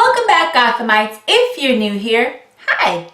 Welcome back, Gothamites. If you're new here, hi.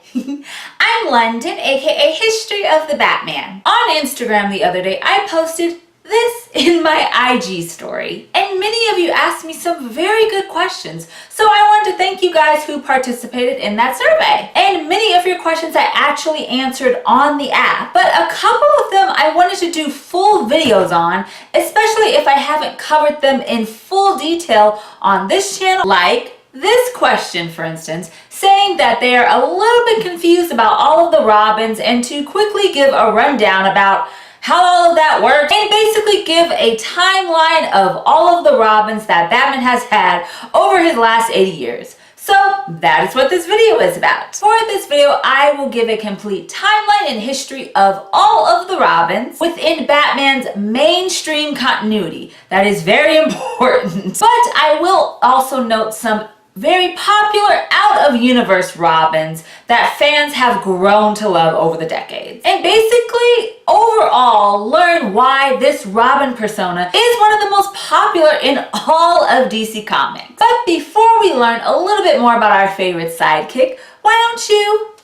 I'm London, aka History of the Batman. On Instagram the other day, I posted this in my IG story, and many of you asked me some very good questions, so I want to thank you guys who participated in that survey. And many of your questions I actually answered on the app, but a couple of them I wanted to do full videos on, especially if I haven't covered them in full detail on this channel, like this question, for instance, saying that they are a little bit confused about all of the Robins, and to quickly give a rundown about how all of that works and basically give a timeline of all of the Robins that Batman has had over his last 80 years. So that is what this video is about. For this video, I will give a complete timeline and history of all of the Robins within Batman's mainstream continuity. That is very important. But I will also note some very popular out-of-universe Robins that fans have grown to love over the decades. And basically, overall, learn why this Robin persona is one of the most popular in all of DC Comics. But before we learn a little bit more about our favorite sidekick, why don't you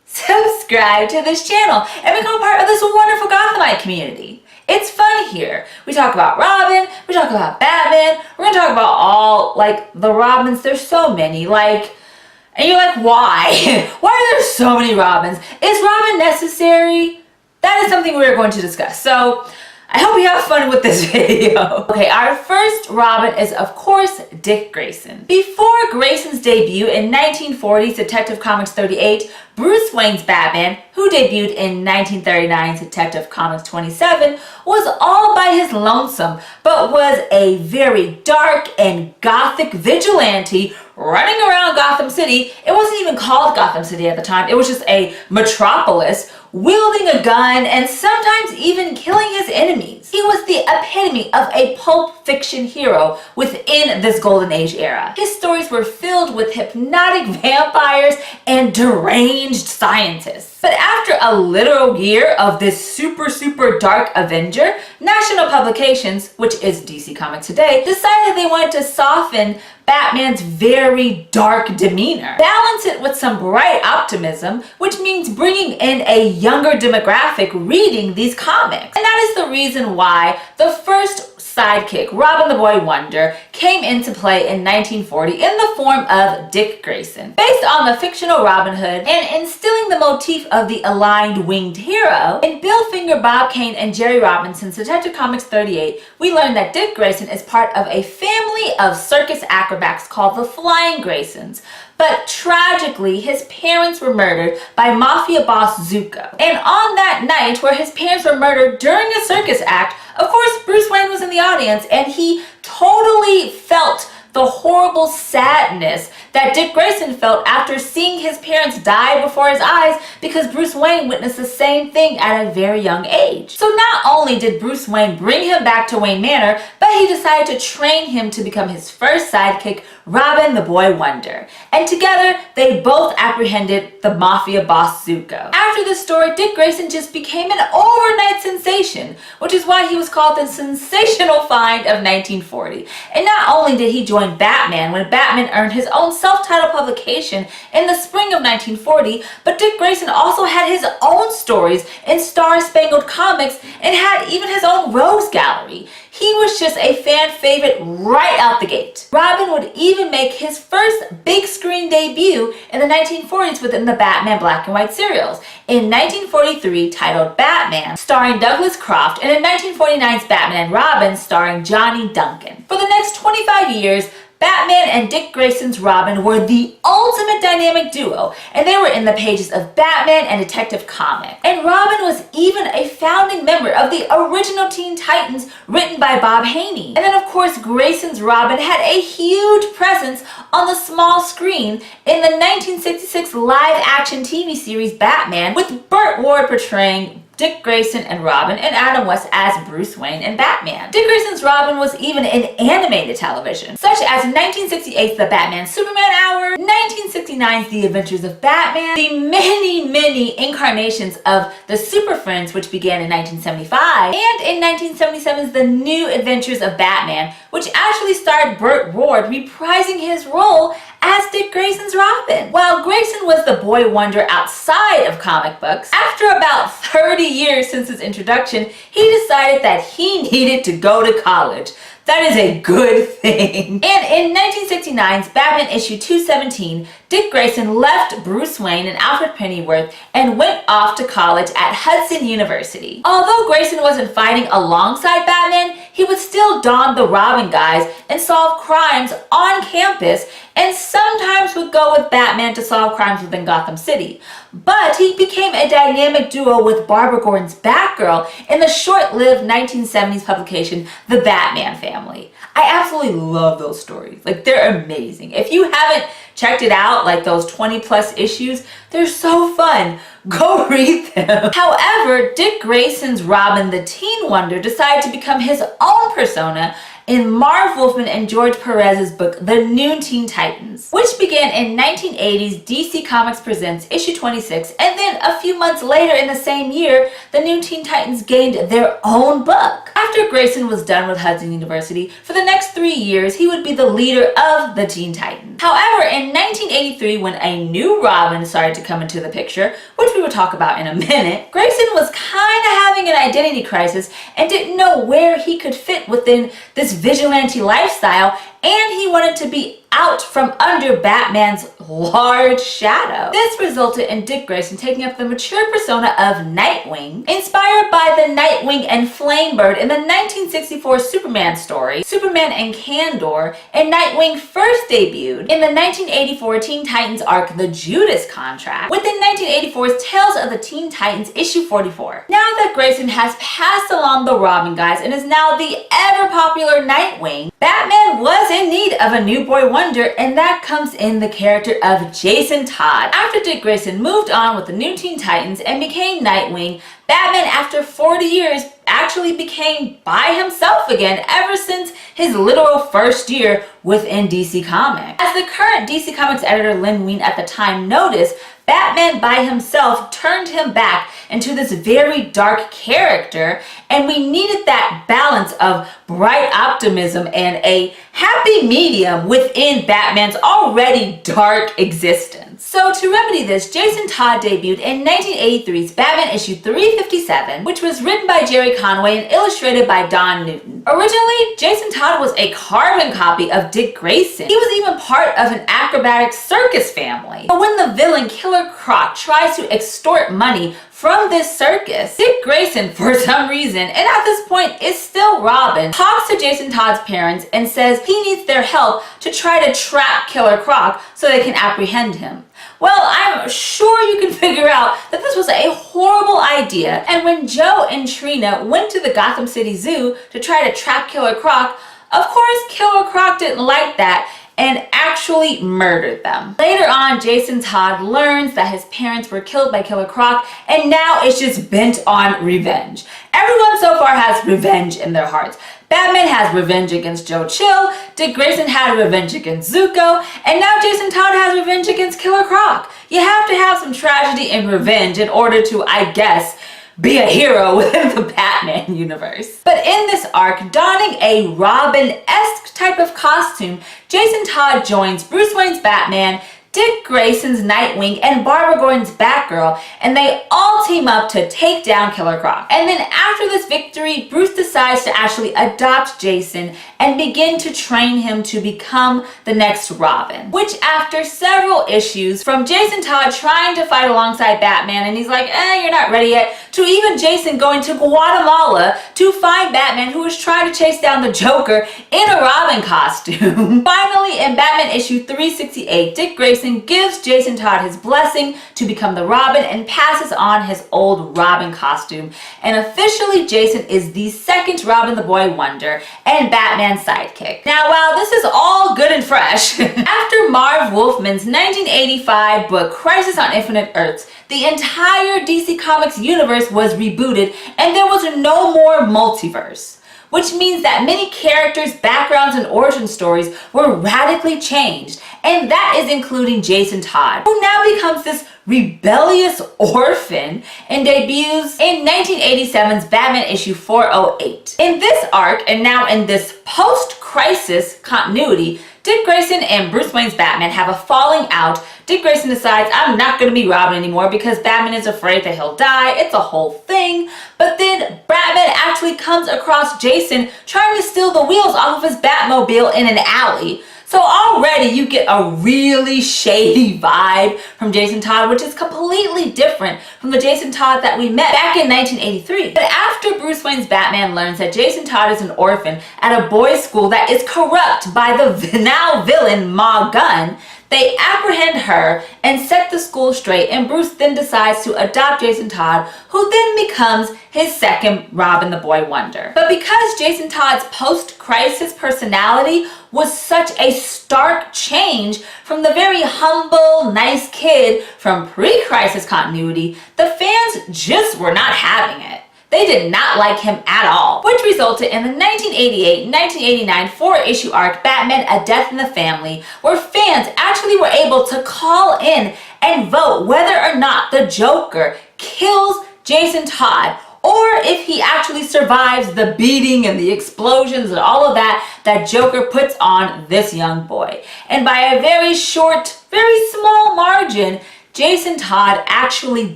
subscribe to this channel and become a part of this wonderful Gothamite community? It's fun here. We talk about Robin, we talk about Batman, we're gonna talk about all, the Robins. There's so many, and you're like, why? Why are there so many Robins? Is Robin necessary? That is something we're going to discuss. So I hope you have fun with this video. Okay, our first Robin is, of course, Dick Grayson. Before Grayson's debut in 1940's Detective Comics 38, Bruce Wayne's Batman, who debuted in 1939's Detective Comics 27, was all by his lonesome, but was a very dark and gothic vigilante running around Gotham City. It wasn't even called Gotham City at the time. It was just a metropolis, wielding a gun and sometimes even killing his enemies. He was the epitome of a pulp fiction hero within this golden age era. His stories were filled with hypnotic vampires and deranged scientists. But after a literal year of this super dark Avenger, National Publications, which is DC Comics today, decided they wanted to soften Batman's very dark demeanor, balance it with some bright optimism, which means bringing in a younger demographic reading these comics. And that is the reason why the first sidekick, Robin the Boy Wonder, came into play in 1940 in the form of Dick Grayson. Based on the fictional Robin Hood and instilling the motif of the aligned winged hero, in Bill Finger, Bob Kane, and Jerry Robinson's Detective Comics 38, we learned that Dick Grayson is part of a family of circus acrobats called the Flying Graysons. But tragically, his parents were murdered by mafia boss Zuko. And on that night where his parents were murdered during a circus act, of course, Bruce Wayne was in the audience, and he totally felt the horrible sadness that Dick Grayson felt after seeing his parents die before his eyes, because Bruce Wayne witnessed the same thing at a very young age. So not only did Bruce Wayne bring him back to Wayne Manor, but he decided to train him to become his first sidekick, Robin the Boy Wonder. And together, they both apprehended the mafia boss Zuko. After this story, Dick Grayson just became an overnight sensation, which is why he was called the sensational find of 1940. And not only did he join Batman when Batman earned his own self-titled publication in the spring of 1940, but Dick Grayson also had his own stories in Star Spangled Comics and had even his own rogues gallery. He was just a fan favorite right out the gate. Robin would even make his first big screen debut in the 1940s within the Batman black and white serials. In 1943, titled Batman, starring Douglas Croft, and in 1949's Batman and Robin, starring Johnny Duncan. For the next 25 years, Batman and Dick Grayson's Robin were the ultimate dynamic duo, and they were in the pages of Batman and Detective Comics. And Robin was even a founding member of the original Teen Titans written by Bob Haney. And then of course Grayson's Robin had a huge presence on the small screen in the 1966 live-action TV series Batman, with Burt Ward portraying Dick Grayson and Robin, and Adam West as Bruce Wayne and Batman. Dick Grayson's Robin was even in animated television, such as 1968's The Batman Superman Hour, 1969's The Adventures of Batman, the many incarnations of the Super Friends, which began in 1975, and in 1977's The New Adventures of Batman, which actually starred Burt Ward reprising his role as Dick Grayson's Robin. While Grayson was the boy wonder outside of comic books, after about 30 years since his introduction, he decided that he needed to go to college. That is a good thing. And in 1969's Batman issue 217, Dick Grayson left Bruce Wayne and Alfred Pennyworth and went off to college at Hudson University. Although Grayson wasn't fighting alongside Batman, he would still don the Robin guise and solve crimes on campus, and sometimes would go with Batman to solve crimes within Gotham City. But he became a dynamic duo with Barbara Gordon's Batgirl in the short-lived 1970s publication, The Batman Family. I absolutely love those stories. Like, they're amazing. If you haven't checked it out, like those 20 plus issues, they're so fun. Go read them. However, Dick Grayson's Robin the Teen Wonder decided to become his own persona in Marv Wolfman and George Perez's book, The New Teen Titans, which began in 1980's DC Comics Presents issue 26, and then a few months later in the same year, the New Teen Titans gained their own book. After Grayson was done with Hudson University, for the next 3 years, he would be the leader of the Teen Titans. However, in 1983, when a new Robin started to come into the picture, which we will talk about in a minute, Grayson was kind of having an identity crisis and didn't know where he could fit within this vigilante lifestyle, and he wanted to be out from under Batman's large shadow. This resulted in Dick Grayson taking up the mature persona of Nightwing, inspired by the Nightwing and Flamebird in the 1964 Superman story, Superman and Candor, and Nightwing first debuted in the 1984 Teen Titans arc, The Judas Contract, within 1984's Tales of the Teen Titans issue 44. Now that Grayson has passed along the Robin guys and is now the ever-popular Nightwing, Batman was in need of a new boy wonder, and that comes in the character of Jason Todd. After Dick Grayson moved on with the New Teen Titans and became Nightwing, Batman, after 40 years, actually became by himself again ever since his literal first year within DC Comics. As the current DC Comics editor Len Wein at the time noticed, Batman by himself turned him back into this very dark character, and we needed that balance of bright optimism and a happy medium within Batman's already dark existence. So to remedy this, Jason Todd debuted in 1983's Batman issue 357, which was written by Jerry Conway and illustrated by Don Newton. Originally, Jason Todd was a carbon copy of Dick Grayson. He was even part of an acrobatic circus family. But when the villain Killer Croc tries to extort money from this circus, Dick Grayson, for some reason, and at this point is still Robin, talks to Jason Todd's parents and says he needs their help to try to trap Killer Croc so they can apprehend him. Well, I'm sure you can figure out that this was a horrible idea, and when Joe and Trina went to the Gotham City Zoo to try to trap Killer Croc, of course Killer Croc didn't like that and actually murdered them. Later on, Jason Todd learns that his parents were killed by Killer Croc, and now is just bent on revenge. Everyone so far has revenge in their hearts. Batman has revenge against Joe Chill, Dick Grayson had revenge against Zuko, and now Jason Todd has revenge against Killer Croc. You have to have some tragedy and revenge in order to, I guess, be a hero within the Batman universe. But in this arc, donning a Robin-esque type of costume, Jason Todd joins Bruce Wayne's Batman, Dick Grayson's Nightwing, and Barbara Gordon's Batgirl, and they all team up to take down Killer Croc. And then after this victory, Bruce decides to actually adopt Jason and begin to train him to become the next Robin. Which, after several issues, from Jason Todd trying to fight alongside Batman, and he's like, you're not ready yet, to even Jason going to Guatemala to find Batman, who was trying to chase down the Joker in a Robin costume. Finally, in Batman issue 368, Dick Grayson gives Jason Todd his blessing to become the Robin and passes on his old Robin costume. And officially, Jason is the second Robin the Boy Wonder and Batman's sidekick. Now, while this is all good and fresh, after Marv Wolfman's 1985 book Crisis on Infinite Earths, the entire DC Comics universe was rebooted and there was no more multiverse. Which means that many characters' backgrounds and origin stories were radically changed, and that is including Jason Todd, who now becomes this rebellious orphan and debuts in 1987's Batman issue 408. In this arc, and now in this post-crisis continuity, Dick Grayson and Bruce Wayne's Batman have a falling out. Dick Grayson decides, I'm not going to be Robin anymore because Batman is afraid that he'll die. It's a whole thing. But then Batman actually comes across Jason trying to steal the wheels off of his Batmobile in an alley. So already you get a really shady vibe from Jason Todd, which is completely different from the Jason Todd that we met back in 1983. But after Bruce Wayne's Batman learns that Jason Todd is an orphan at a boys' school that is corrupt by the now villain Ma Gunn, they apprehend her and set the school straight, and Bruce then decides to adopt Jason Todd, who then becomes his second Robin the Boy Wonder. But because Jason Todd's post-crisis personality was such a stark change from the very humble, nice kid from pre-crisis continuity, the fans just were not having it. They did not like him at all, which resulted in the 1988-1989 4-issue arc Batman: A Death in the Family, where fans actually were able to call in and vote whether or not the Joker kills Jason Todd, or if he actually survives the beating and the explosions and all of that Joker puts on this young boy. And by a very short, very small margin, Jason Todd actually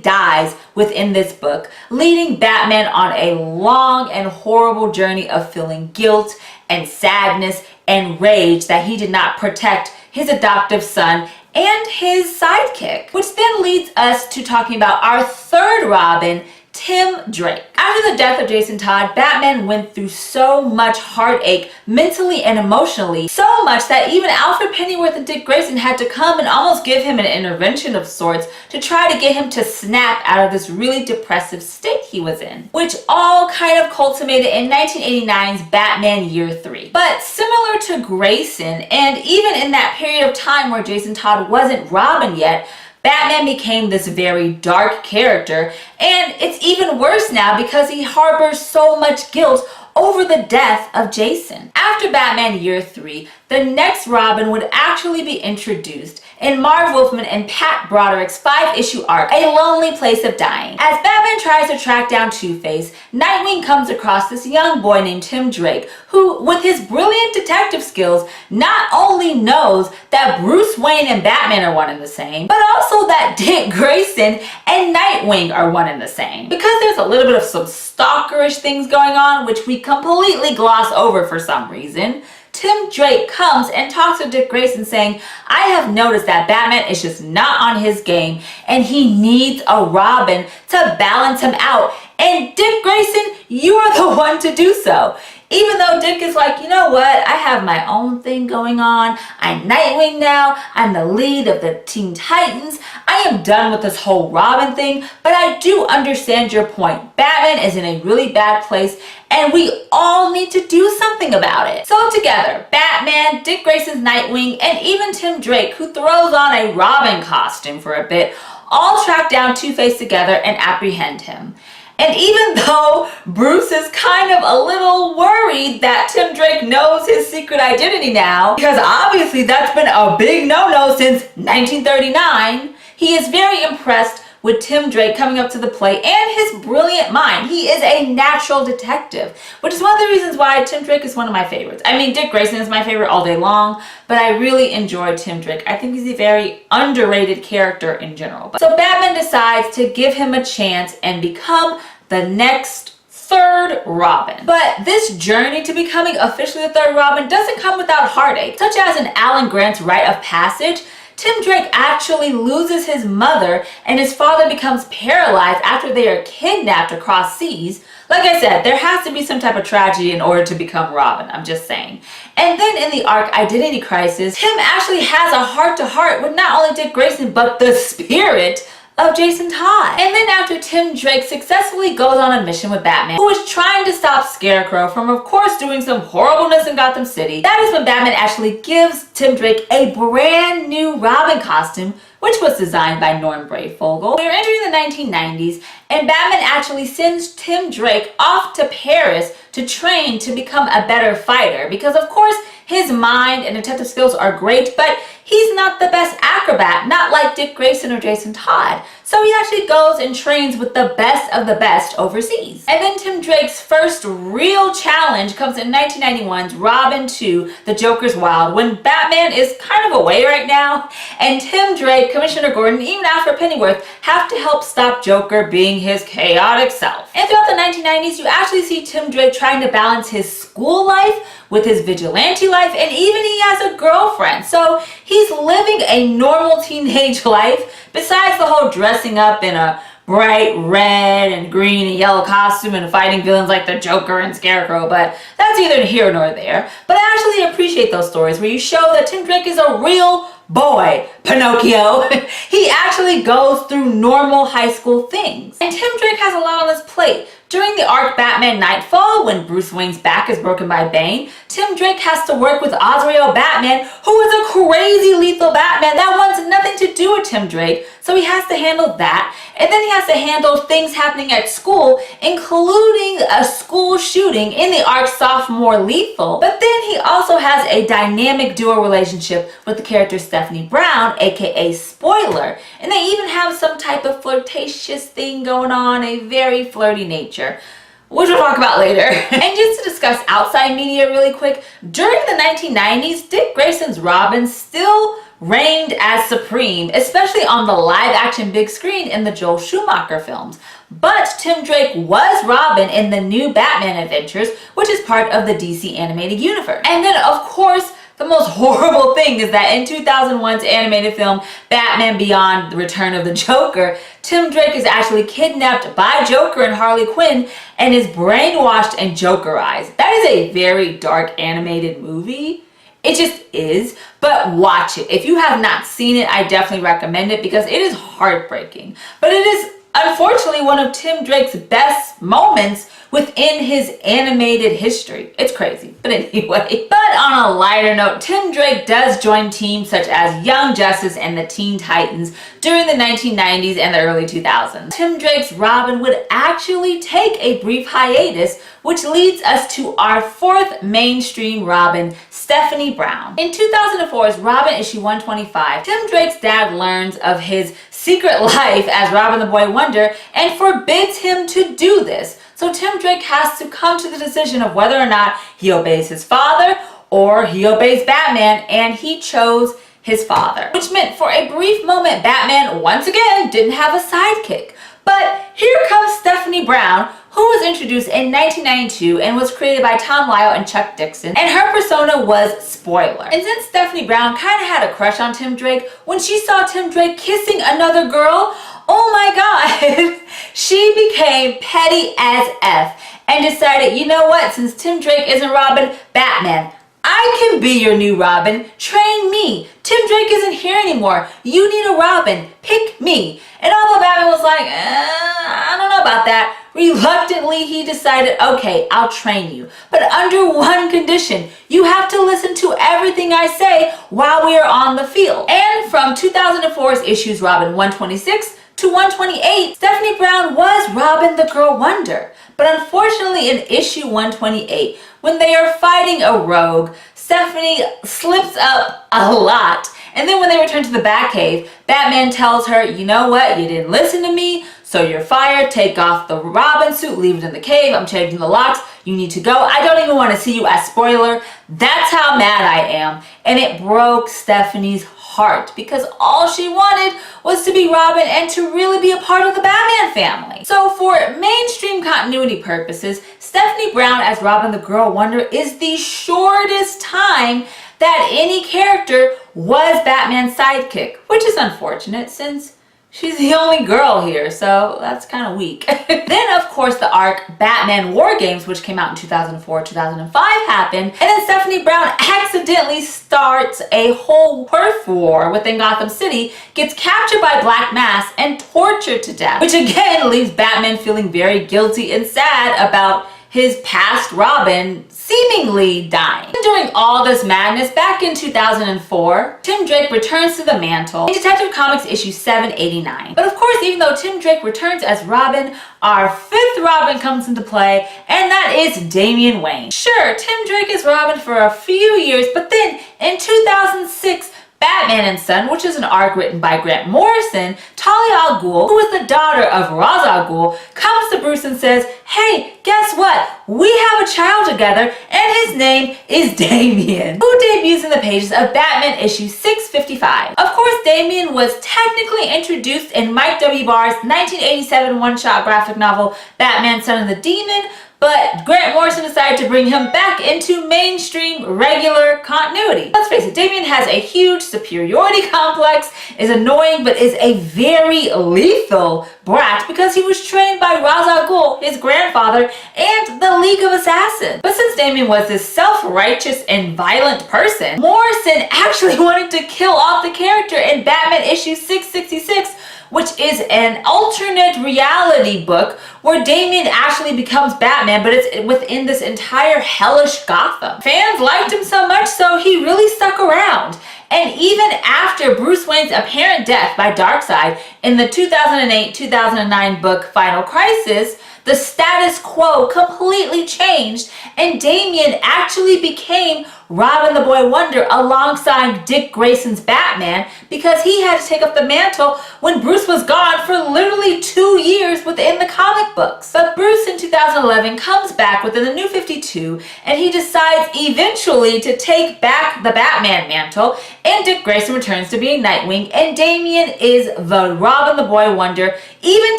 dies within this book, leading Batman on a long and horrible journey of feeling guilt and sadness and rage that he did not protect his adoptive son and his sidekick. Which then leads us to talking about our third Robin, Tim Drake. After the death of Jason Todd, Batman went through so much heartache mentally and emotionally, so much that even Alfred Pennyworth and Dick Grayson had to come and almost give him an intervention of sorts to try to get him to snap out of this really depressive state he was in, which all kind of culminated in 1989's Batman Year 3. But similar to Grayson, and even in that period of time where Jason Todd wasn't Robin yet, Batman became this very dark character, and it's even worse now because he harbors so much guilt over the death of Jason. After Batman Year 3, the next Robin would actually be introduced in Marv Wolfman and Pat Broderick's 5-issue arc, A Lonely Place of Dying. As Batman tries to track down Two-Face, Nightwing comes across this young boy named Tim Drake, who, with his brilliant detective skills, not only knows that Bruce Wayne and Batman are one and the same, but also that Dick Grayson and Nightwing are one and the same. Because there's a little bit of some stalkerish things going on, which we completely gloss over for some reason, Tim Drake comes and talks to Dick Grayson saying, I have noticed that Batman is just not on his game and he needs a Robin to balance him out. And Dick Grayson, you are the one to do so. Even though Dick is like, you know what, I have my own thing going on. I'm Nightwing now. I'm the lead of the Teen Titans. I am done with this whole Robin thing, but I do understand your point. Batman is in a really bad place and we all need to do something about it. So together, Batman, Dick Grayson's Nightwing, and even Tim Drake, who throws on a Robin costume for a bit, all track down Two-Face together and apprehend him. And even though Bruce is kind of a little worried that Tim Drake knows his secret identity now, because obviously that's been a big no-no since 1939, he is very impressed with Tim Drake coming up to the plate and his brilliant mind. He is a natural detective, which is one of the reasons why Tim Drake is one of my favorites. I mean, Dick Grayson is my favorite all day long, but I really enjoy Tim Drake. I think he's a very underrated character in general. So Batman decides to give him a chance and become the next third Robin. But this journey to becoming officially the third Robin doesn't come without heartache. Such as in Alan Grant's rite of passage, Tim Drake actually loses his mother and his father becomes paralyzed after they are kidnapped across seas. Like I said, there has to be some type of tragedy in order to become Robin, I'm just saying. And then in the arc Identity Crisis, Tim actually has a heart-to-heart with not only Dick Grayson, but the spirit of Jason Todd. And then after Tim Drake successfully goes on a mission with Batman, who is trying to stop Scarecrow from, of course, doing some horribleness in Gotham City, that is when Batman actually gives Tim Drake a brand new Robin costume, which was designed by Norm Brayfogle. We're entering the 1990s, and Batman actually sends Tim Drake off to Paris to train to become a better fighter, because of course his mind and detective skills are great, but he's not the best actor acrobat, not like Dick Grayson or Jason Todd. So he actually goes and trains with the best of the best overseas. And then Tim Drake's first real challenge comes in 1991's Robin 2, The Joker's Wild, when Batman is kind of away right now, and Tim Drake, Commissioner Gordon, even Alfred Pennyworth have to help stop Joker being his chaotic self. And throughout the 1990s, you actually see Tim Drake trying to balance his school life with his vigilante life, and even he has a girlfriend. So he's living a normal teenage life, besides the whole dressing up in a bright red and green and yellow costume and fighting villains like the Joker and Scarecrow, but that's neither here nor there. But I actually appreciate those stories where you show that Tim Drake is a real boy, Pinocchio. He actually goes through normal high school things. And Tim Drake has a lot on his plate. During the arc Batman Nightfall, when Bruce Wayne's back is broken by Bane, Tim Drake has to work with Azrael Batman, who is a crazy lethal Batman that wants nothing to do with Tim Drake, so he has to handle that. And then he has to handle things happening at school, including a school shooting in the arc Sophomore Lethal. But then he also has a dynamic duo relationship with the character Stephanie Brown, aka Spoiler, and they even have some type of flirtatious thing going on, a very flirty nature, which we'll talk about later. And just to discuss outside media really quick, during the 1990s, Dick Grayson's Robin still reigned as supreme, especially on the live-action big screen in the Joel Schumacher films. But Tim Drake was Robin in the new Batman Adventures, which is part of the DC animated universe. And then, of course, the most horrible thing is that in 2001's animated film Batman Beyond: The Return of the Joker, Tim Drake is actually kidnapped by Joker and Harley Quinn and is brainwashed and Jokerized. That is a very dark animated movie. It just is, but watch it. If you have not seen it, I definitely recommend it because it is heartbreaking. But it is unfortunately one of Tim Drake's best moments within his animated history. It's crazy, but anyway. But on a lighter note, Tim Drake does join teams such as Young Justice and the Teen Titans during the 1990s and the early 2000s. Tim Drake's Robin would actually take a brief hiatus, which leads us to our fourth mainstream Robin, Stephanie Brown. In 2004's Robin issue 125, Tim Drake's dad learns of his secret life as Robin the Boy Wonder and forbids him to do this. So Tim Drake has to come to the decision of whether or not he obeys his father or he obeys Batman, and he chose his father. Which meant for a brief moment, Batman once again didn't have a sidekick. But here comes Stephanie Brown, who was introduced in 1992 and was created by Tom Lyle and Chuck Dixon, and her persona was Spoiler. And since Stephanie Brown kind of had a crush on Tim Drake, when she saw Tim Drake kissing another girl, oh my god, she became petty as F and decided, you know what, since Tim Drake isn't Robin, Batman, I can be your new Robin. Train me. Tim Drake isn't here anymore. You need a Robin. Pick me. And although Batman was like, I don't know about that, reluctantly he decided, okay, I'll train you. But under one condition. You have to listen to everything I say while we are on the field. And from 2004's issues Robin 126 to 128, Stephanie Brown was Robin the Girl Wonder. But unfortunately in issue 128, when they are fighting a rogue, Stephanie slips up a lot. And then when they return to the Batcave, Batman tells her, you know what, you didn't listen to me, so you're fired. Take off the Robin suit, leave it in the cave, I'm changing the locks, you need to go. I don't even want to see you as Spoiler. That's how mad I am. And it broke Stephanie's heart because all she wanted was to be Robin and to really be a part of the Batman family. So for mainstream continuity purposes, Stephanie Brown as Robin the Girl Wonder is the shortest time that any character was Batman's sidekick, which is unfortunate since she's the only girl here, so that's kind of weak. Then, of course, the arc Batman War Games, which came out in 2004-2005, happened, and then Stephanie Brown accidentally starts a whole turf war within Gotham City, gets captured by Black Mask, and tortured to death, which again leaves Batman feeling very guilty and sad about his past Robin seemingly dying. During all this madness, back in 2004, Tim Drake returns to the mantle in Detective Comics issue 789. But of course, even though Tim Drake returns as Robin, our fifth Robin comes into play, and that is Damian Wayne. Sure, Tim Drake is Robin for a few years, but then in 2006, Batman and Son, which is an arc written by Grant Morrison, Talia al Ghul, who is the daughter of Ra's al Ghul, comes to Bruce and says, hey, guess what? We have a child together, and his name is Damian, who debuts in the pages of Batman issue 655. Of course, Damian was technically introduced in Mike W. Barr's 1987 one-shot graphic novel, Batman, Son of the Demon, but Grant Morrison decided to bring him back into mainstream, regular continuity. Let's face it, Damian has a huge superiority complex, is annoying, but is a very lethal brat because he was trained by Ra's al Ghul, his grandfather, and the League of Assassins. But since Damian was this self-righteous and violent person, Morrison actually wanted to kill off the character in Batman issue 666, which is an alternate reality book where Damian actually becomes Batman, but it's within this entire hellish Gotham. Fans liked him so much, so he really stuck around. And even after Bruce Wayne's apparent death by Darkseid in the 2008-2009 book Final Crisis, the status quo completely changed, and Damian actually became Robin the Boy Wonder alongside Dick Grayson's Batman because he had to take up the mantle when Bruce was gone for literally 2 years within the comic books. But Bruce in 2011 comes back within the New 52 and he decides eventually to take back the Batman mantle, and Dick Grayson returns to being Nightwing, and Damian is the Robin the Boy Wonder even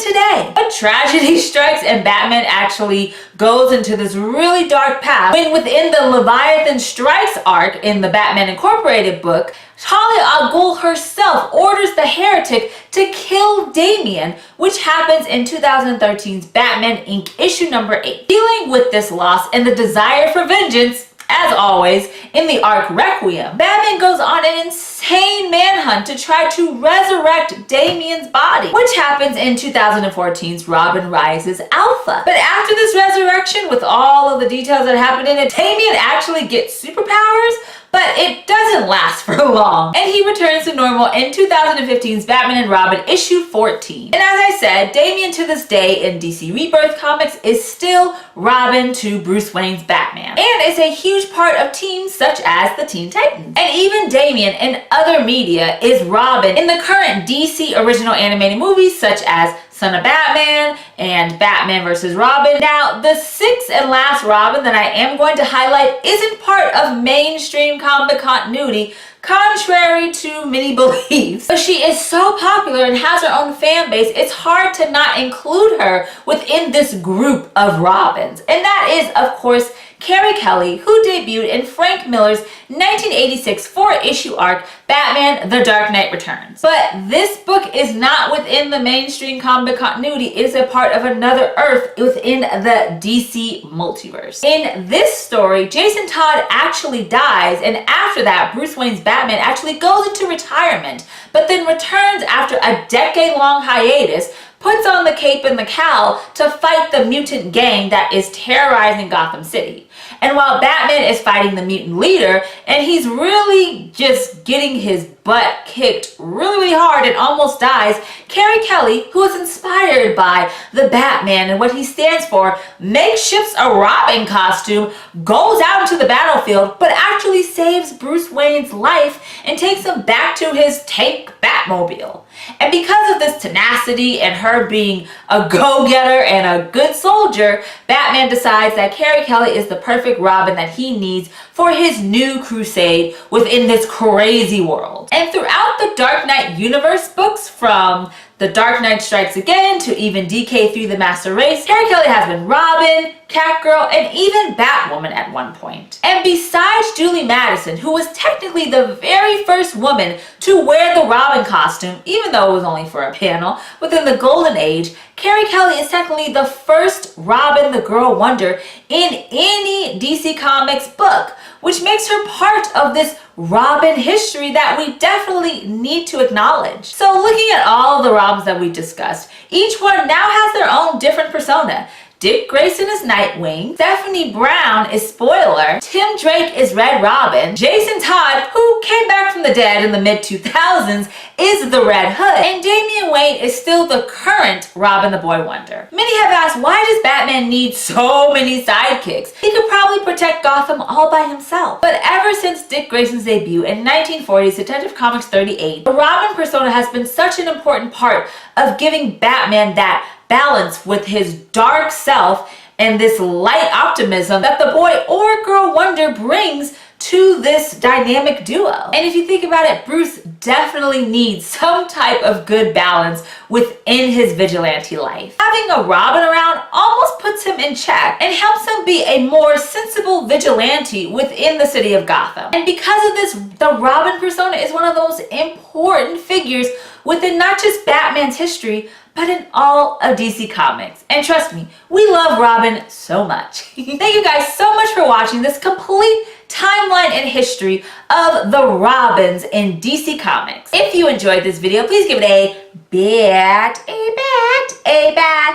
today. But tragedy strikes and Batman actually goes into this really dark path when within the Leviathan Strikes arc in the Batman Incorporated book, Talia al Ghul herself orders the heretic to kill Damian, which happens in 2013's Batman Inc. issue number 8. Dealing with this loss and the desire for vengeance, as always, in the arc Requiem, Batman goes on an insane manhunt to try to resurrect Damian's body, which happens in 2014's Robin Rises Alpha. But after this resurrection, with all of the details that happen in it, Damian actually gets superpowers, but it doesn't last for long. And he returns to normal in 2015's Batman and Robin issue 14. And as I said, Damian to this day in DC Rebirth comics is still Robin to Bruce Wayne's Batman, and is a huge part of teams such as the Teen Titans. And even Damian in other media is Robin in the current DC original animated movies such as Son of Batman and Batman vs. Robin. Now, the sixth and last Robin that I am going to highlight isn't part of mainstream comic continuity, contrary to many beliefs. But she is so popular and has her own fan base, it's hard to not include her within this group of Robins. And that is, of course, Carrie Kelly, who debuted in Frank Miller's 1986 4-issue arc, Batman: The Dark Knight Returns. But this book is not within the mainstream comic continuity. It is a part of another Earth within the DC multiverse. In this story, Jason Todd actually dies, and after that, Bruce Wayne's Batman actually goes into retirement, but then returns after a decade-long hiatus, puts on the cape and the cowl to fight the mutant gang that is terrorizing Gotham City. And while Batman is fighting the mutant leader, and he's really just getting his butt kicked really hard and almost dies, Carrie Kelly, who is inspired by the Batman and what he stands for, makeshifts a Robin costume, goes out into the battlefield, but actually saves Bruce Wayne's life and takes him back to his tank Batmobile. And because of this tenacity and her being a go-getter and a good soldier, Batman decides that Carrie Kelly is the perfect Robin that he needs for his new crusade within this crazy world. And throughout the Dark Knight universe books, from The Dark Knight Strikes Again to even DK3 The Master Race, Carrie Kelly has been Robin, Catgirl, and even Batwoman at one point. And besides Julie Madison, who was technically the very first woman to wear the Robin costume, even though it was only for a panel, within the Golden Age, Carrie Kelly is technically the first Robin the Girl Wonder in any DC Comics book, which makes her part of this Robin history that we definitely need to acknowledge. So looking at all the Robins that we discussed, each one now has their own different persona. Dick Grayson is Nightwing, Stephanie Brown is Spoiler, Tim Drake is Red Robin, Jason Todd, who came back from the dead in the mid-2000s, is the Red Hood, and Damian Wayne is still the current Robin the Boy Wonder. Many have asked, why does Batman need so many sidekicks? He could probably protect Gotham all by himself. But ever since Dick Grayson's debut in 1940's Detective Comics 38, the Robin persona has been such an important part of giving Batman that balance with his dark self and this light optimism that the boy or girl wonder brings to this dynamic duo. And if you think about it, Bruce definitely needs some type of good balance within his vigilante life. Having a Robin around almost puts him in check and helps him be a more sensible vigilante within the city of Gotham. And because of this, the Robin persona is one of those important figures within not just Batman's history, but in all of DC Comics. And trust me, we love Robin so much. Thank you guys so much for watching this complete timeline and history of the Robins in DC Comics. If you enjoyed this video, please give it a bat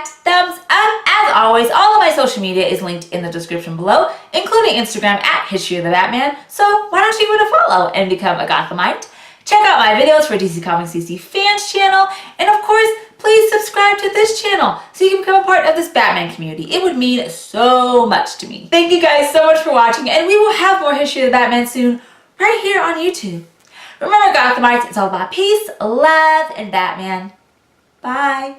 thumbs up. As always, all of my social media is linked in the description below, including Instagram at History of the Batman. So why don't you give it a follow and become a Gothamite? Check out my videos for DC Comics DC Fans channel, and of course, please subscribe to this channel so you can become a part of this Batman community. It would mean so much to me. Thank you guys so much for watching, and we will have more History of the Batman soon, right here on YouTube. Remember, Gothamites, it's all about peace, love, and Batman. Bye.